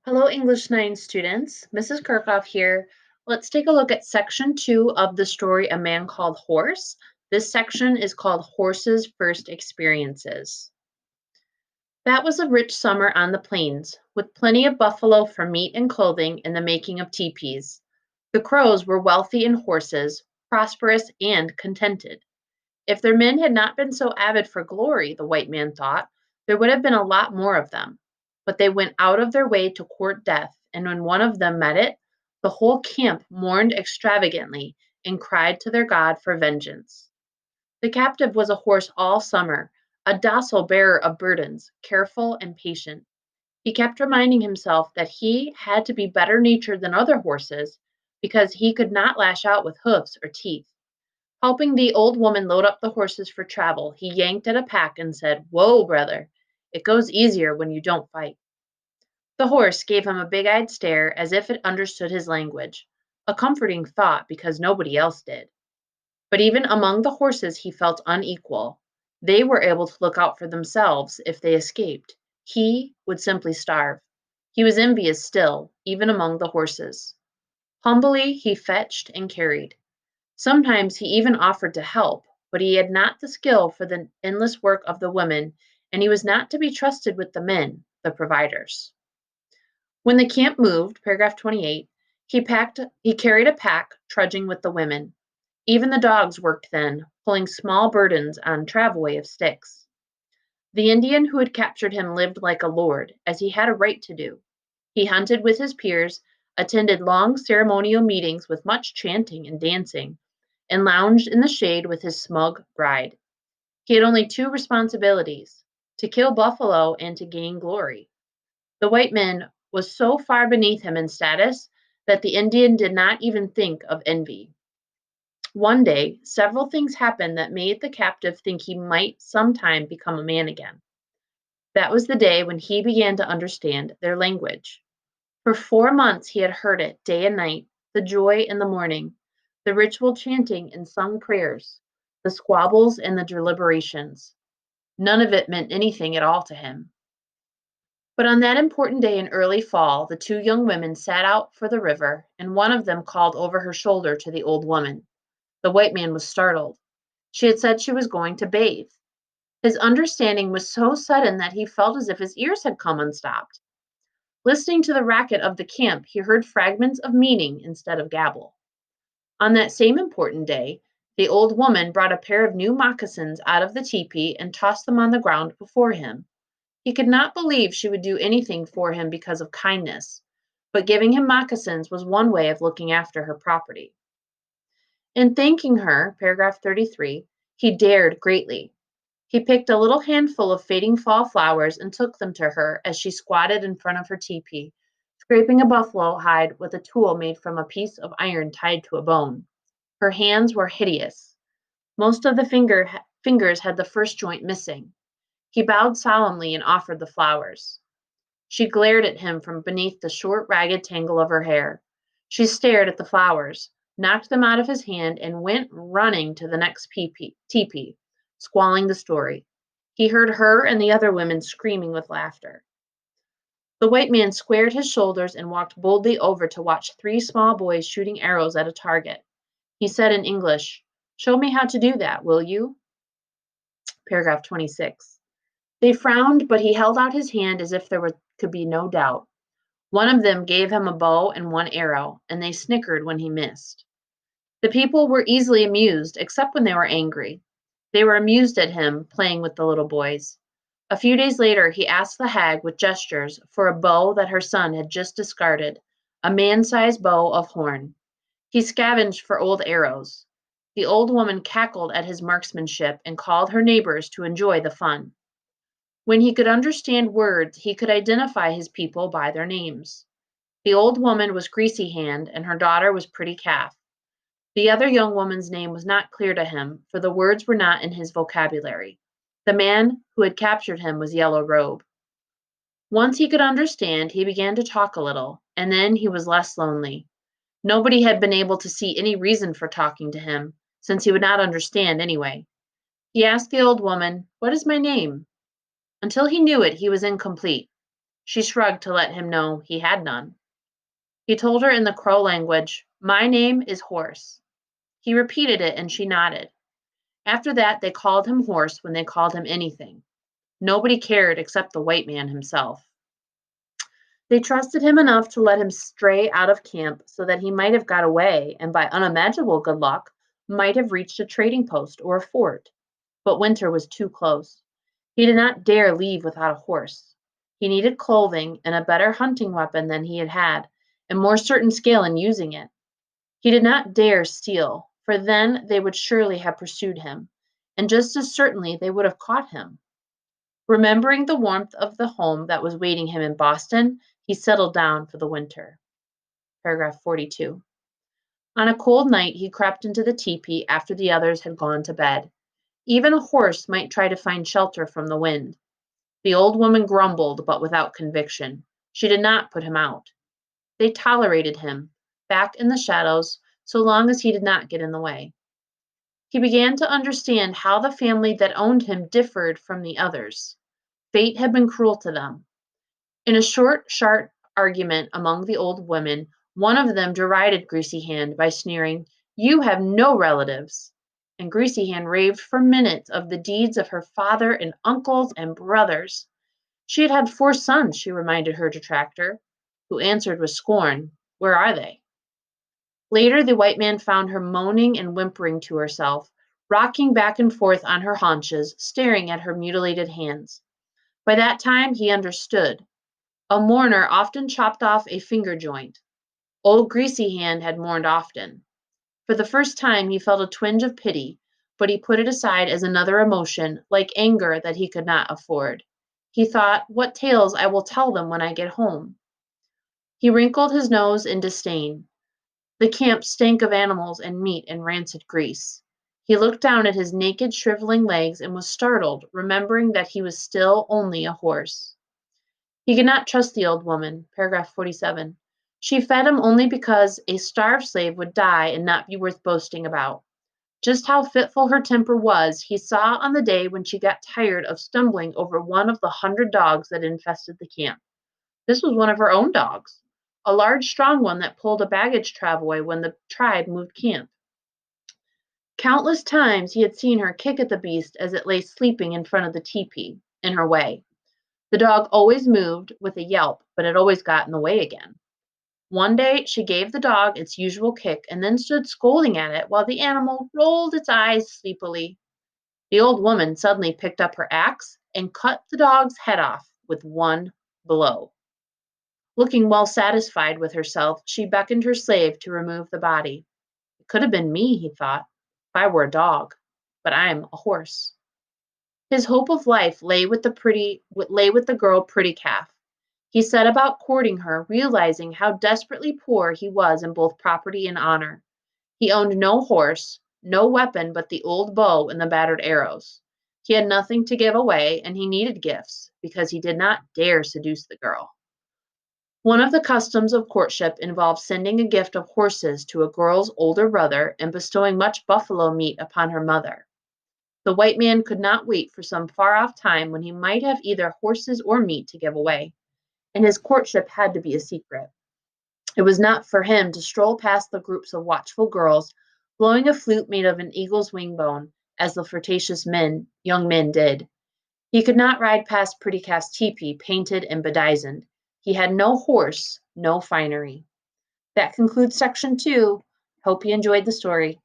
Hello, English 9 students. Mrs. Kirchhoff here. Let's take a look at section 2 of the story A Man Called Horse. This section is called Horse's First Experiences. That was a rich summer on the plains, with plenty of buffalo for meat and clothing and the making of teepees. The Crows were wealthy in horses, prosperous and contented. If their men had not been so avid for glory, the white man thought, there would have been a lot more of them. But they went out of their way to court death, and when one of them met it, the whole camp mourned extravagantly and cried to their God for vengeance. The captive was a horse all summer, a docile bearer of burdens, careful and patient. He kept reminding himself that he had to be better natured than other horses because he could not lash out with hoofs or teeth. Helping the old woman load up the horses for travel, he yanked at a pack and said, "Whoa, brother, it goes easier when you don't fight." The horse gave him a big eyed stare as if it understood his language, a comforting thought because nobody else did. But even among the horses, he felt unequal. They were able to look out for themselves if they escaped. He would simply starve. He was envious still, even among the horses. Humbly, he fetched and carried. Sometimes he even offered to help, but he had not the skill for the endless work of the women, and he was not to be trusted with the men, the providers. When the camp moved, paragraph 28, he carried a pack, trudging with the women. Even the dogs worked then, pulling small burdens on travelway of sticks. The Indian who had captured him lived like a lord, as he had a right to do. He hunted with his peers, attended long ceremonial meetings with much chanting and dancing, and lounged in the shade with his smug bride. He had only two responsibilities: to kill buffalo and to gain glory. The white man was so far beneath him in status that the Indian did not even think of envy. One day, several things happened that made the captive think he might sometime become a man again. That was the day when he began to understand their language. For 4 months he had heard it day and night, the joy in the morning, the ritual chanting and sung prayers, the squabbles and the deliberations. None of it meant anything at all to him. But on that important day in early fall, the two young women set out for the river, and one of them called over her shoulder to the old woman. The white man was startled. She had said she was going to bathe. His understanding was so sudden that he felt as if his ears had come unstopped. Listening to the racket of the camp, he heard fragments of meaning instead of gabble. On that same important day, the old woman brought a pair of new moccasins out of the teepee and tossed them on the ground before him. He could not believe she would do anything for him because of kindness, but giving him moccasins was one way of looking after her property. In thanking her, paragraph 33, he dared greatly. He picked a little handful of fading fall flowers and took them to her as she squatted in front of her teepee, scraping a buffalo hide with a tool made from a piece of iron tied to a bone. Her hands were hideous. Most of the fingers had the first joint missing. He bowed solemnly and offered the flowers. She glared at him from beneath the short, ragged tangle of her hair. She stared at the flowers, knocked them out of his hand, and went running to the next teepee, squalling the story. He heard her and the other women screaming with laughter. The white man squared his shoulders and walked boldly over to watch three small boys shooting arrows at a target. He said in English, "Show me how to do that, will you?" Paragraph 26. They frowned, but he held out his hand as if could be no doubt. One of them gave him a bow and one arrow, and they snickered when he missed. The people were easily amused, except when they were angry. They were amused at him playing with the little boys. A few days later, he asked the hag with gestures for a bow that her son had just discarded, a man-sized bow of horn. He scavenged for old arrows. The old woman cackled at his marksmanship and called her neighbors to enjoy the fun. When he could understand words, he could identify his people by their names. The old woman was Greasy Hand, and her daughter was Pretty Calf. The other young woman's name was not clear to him, for the words were not in his vocabulary. The man who had captured him was Yellow Robe. Once he could understand, he began to talk a little, and then he was less lonely. Nobody had been able to see any reason for talking to him, since he would not understand anyway. He asked the old woman, "What is my name?" Until he knew it, he was incomplete. She shrugged to let him know he had none. He told her in the Crow language, "My name is Horse." He repeated it and she nodded. After that, they called him Horse when they called him anything. Nobody cared except the white man himself. They trusted him enough to let him stray out of camp so that he might have got away and, by unimaginable good luck, might have reached a trading post or a fort. But winter was too close. He did not dare leave without a horse. He needed clothing and a better hunting weapon than he had had, and more certain skill in using it. He did not dare steal, for then they would surely have pursued him, and just as certainly they would have caught him. Remembering the warmth of the home that was waiting him in Boston, he settled down for the winter. Paragraph 42. On a cold night, he crept into the teepee after the others had gone to bed. Even a horse might try to find shelter from the wind. The old woman grumbled, but without conviction. She did not put him out. They tolerated him, back in the shadows, so long as he did not get in the way. He began to understand how the family that owned him differed from the others. Fate had been cruel to them. In a short, sharp argument among the old women, one of them derided Greasy Hand by sneering, "You have no relatives." And Greasy Hand raved for minutes of the deeds of her father and uncles and brothers. She had had 4 sons, she reminded her detractor, who answered with scorn, "Where are they?" Later, the white man found her moaning and whimpering to herself, rocking back and forth on her haunches, staring at her mutilated hands. By that time, he understood. A mourner often chopped off a finger joint. Old Greasy Hand had mourned often. For the first time, he felt a twinge of pity, but he put it aside as another emotion, like anger that he could not afford. He thought, "What tales I will tell them when I get home." He wrinkled his nose in disdain. The camp stank of animals and meat and rancid grease. He looked down at his naked, shriveling legs and was startled, remembering that he was still only a horse. He could not trust the old woman. Paragraph 47. She fed him only because a starved slave would die and not be worth boasting about. Just how fitful her temper was, he saw on the day when she got tired of stumbling over one of the 100 dogs that infested the camp. This was one of her own dogs, a large, strong one that pulled a baggage travoy when the tribe moved camp. Countless times he had seen her kick at the beast as it lay sleeping in front of the teepee, in her way. The dog always moved with a yelp, but it always got in the way again. One day she gave the dog its usual kick and then stood scolding at it while the animal rolled its eyes sleepily. The old woman suddenly picked up her axe and cut the dog's head off with one blow. Looking well satisfied with herself, she beckoned her slave to remove the body. It could have been me, he thought, if I were a dog, but I am a horse. His hope of life lay with the girl Pretty Calf. He set about courting her, realizing how desperately poor he was in both property and honor. He owned no horse, no weapon but the old bow and the battered arrows. He had nothing to give away, and he needed gifts because he did not dare seduce the girl. One of the customs of courtship involved sending a gift of horses to a girl's older brother and bestowing much buffalo meat upon her mother. The white man could not wait for some far off time when he might have either horses or meat to give away, and his courtship had to be a secret. It was not for him to stroll past the groups of watchful girls, blowing a flute made of an eagle's wing bone, as the flirtatious young men did. He could not ride past Pretty Calf's teepee, painted and bedizened. He had no horse, no finery. That concludes section 2. Hope you enjoyed the story.